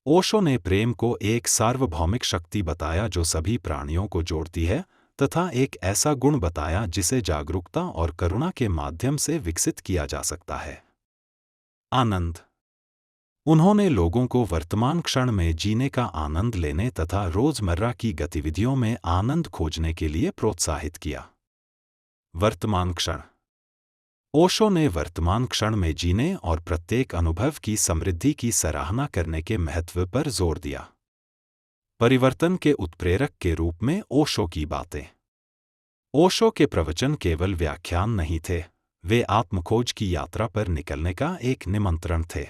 ओशो ने प्रेम को एक सार्वभौमिक शक्ति बताया जो सभी प्राणियों को जोड़ती है, तथा एक ऐसा गुण बताया जिसे जागरूकता और करुणा के माध्यम से विकसित किया जा सकता है। आनंद। उन्होंने लोगों को वर्तमान क्षण में जीने का आनंद लेने तथा रोजमर्रा की गतिविधियों में आनंद खोजने के लिए प्रोत्साहित किया। वर्तमान क्षण। ओशो ने वर्तमान क्षण में जीने और प्रत्येक अनुभव की समृद्धि की सराहना करने के महत्व पर जोर दिया। परिवर्तन के उत्प्रेरक के रूप में ओशो की बातें। ओशो के प्रवचन केवल व्याख्यान नहीं थे, वे आत्मखोज की यात्रा पर निकलने का एक निमंत्रण थे।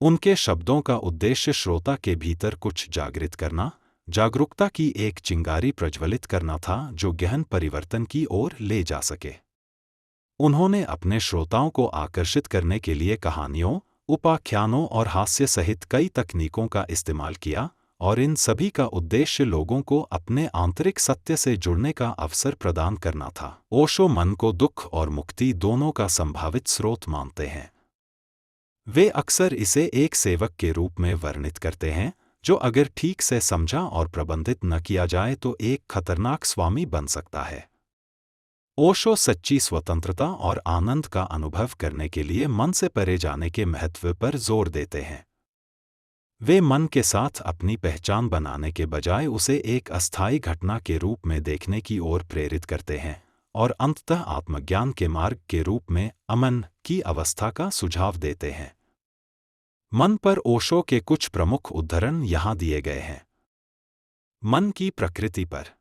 उनके शब्दों का उद्देश्य श्रोता के भीतर कुछ जागृत करना, जागरूकता की एक चिंगारी प्रज्वलित करना था जो गहन परिवर्तन की ओर ले जा सके। उन्होंने अपने श्रोताओं को आकर्षित करने के लिए कहानियों, उपाख्यानों और हास्य सहित कई तकनीकों का इस्तेमाल किया, और इन सभी का उद्देश्य लोगों को अपने आंतरिक सत्य से जुड़ने का अवसर प्रदान करना था। ओशो मन को दुख और मुक्ति दोनों का संभावित स्रोत मानते हैं। वे अक्सर इसे एक सेवक के रूप में वर्णित करते हैं जो अगर ठीक से समझा और प्रबंधित न किया जाए तो एक खतरनाक स्वामी बन सकता है। ओशो सच्ची स्वतंत्रता और आनंद का अनुभव करने के लिए मन से परे जाने के महत्व पर जोर देते हैं। वे मन के साथ अपनी पहचान बनाने के बजाय उसे एक अस्थायी घटना के रूप में देखने की ओर प्रेरित करते हैं और अंततः आत्मज्ञान के मार्ग के रूप में अमन की अवस्था का सुझाव देते हैं। मन पर ओशो के कुछ प्रमुख उद्धरण यहाँ दिए गए हैं। मन की प्रकृति पर।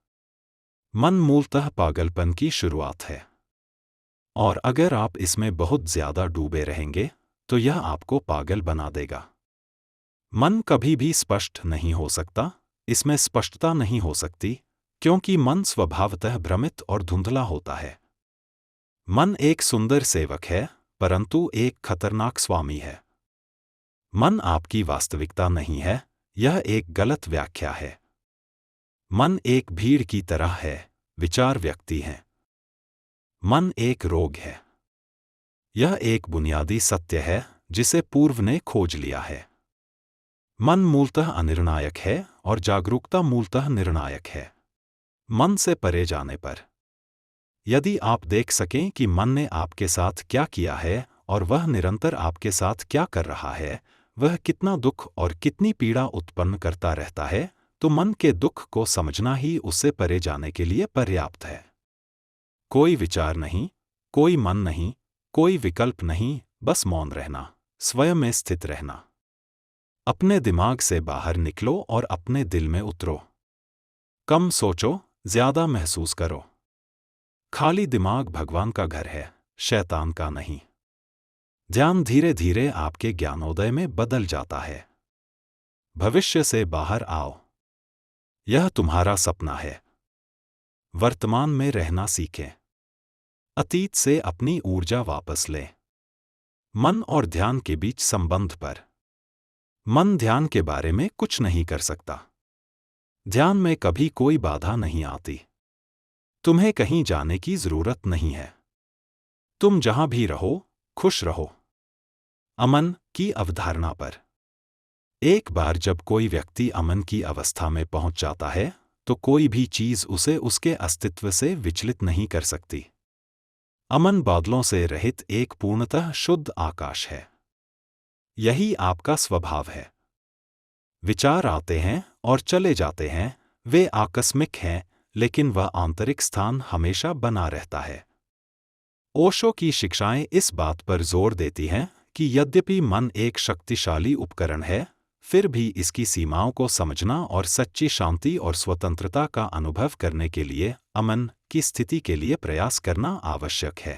मन मूलतः पागलपन की शुरुआत है, और अगर आप इसमें बहुत ज्यादा डूबे रहेंगे तो यह आपको पागल बना देगा। मन कभी भी स्पष्ट नहीं हो सकता, इसमें स्पष्टता नहीं हो सकती, क्योंकि मन स्वभावतः भ्रमित और धुंधला होता है। मन एक सुंदर सेवक है, परंतु एक खतरनाक स्वामी है। मन आपकी वास्तविकता नहीं है, यह एक गलत व्याख्या है। मन एक भीड़ की तरह है, विचार व्यक्ति हैं। मन एक रोग है। यह एक बुनियादी सत्य है जिसे पूर्व ने खोज लिया है। मन मूलतः अनिर्णायक है और जागरूकता मूलतः निर्णायक है। मन से परे जाने पर, यदि आप देख सकें कि मन ने आपके साथ क्या किया है और वह निरंतर आपके साथ क्या कर रहा है, वह कितना दुख और कितनी पीड़ा उत्पन्न करता रहता है, तो मन के दुख को समझना ही उससे परे जाने के लिए पर्याप्त है। कोई विचार नहीं, कोई मन नहीं, कोई विकल्प नहीं, बस मौन रहना, स्वयं में स्थित रहना। अपने दिमाग से बाहर निकलो और अपने दिल में उतरो। कम सोचो, ज्यादा महसूस करो। खाली दिमाग भगवान का घर है, शैतान का नहीं। ध्यान धीरे धीरे आपके ज्ञानोदय में बदल जाता है। भविष्य से बाहर आओ, यह तुम्हारा सपना है। वर्तमान में रहना सीखें। अतीत से अपनी ऊर्जा वापस लें। मन और ध्यान के बीच संबंध पर। मन ध्यान के बारे में कुछ नहीं कर सकता। ध्यान में कभी कोई बाधा नहीं आती। तुम्हें कहीं जाने की जरूरत नहीं है। तुम जहां भी रहो, खुश रहो। अमन की अवधारणा पर। एक बार जब कोई व्यक्ति अमन की अवस्था में पहुंच जाता है, तो कोई भी चीज उसे उसके अस्तित्व से विचलित नहीं कर सकती। अमन बादलों से रहित एक पूर्णतः शुद्ध आकाश है। यही आपका स्वभाव है। विचार आते हैं और चले जाते हैं, वे आकस्मिक हैं, लेकिन वह आंतरिक स्थान हमेशा बना रहता है। ओशो की शिक्षाएं इस बात पर जोर देती हैं कि यद्यपि मन एक शक्तिशाली उपकरण है, फिर भी इसकी सीमाओं को समझना और सच्ची शांति और स्वतंत्रता का अनुभव करने के लिए अमन की स्थिति के लिए प्रयास करना आवश्यक है।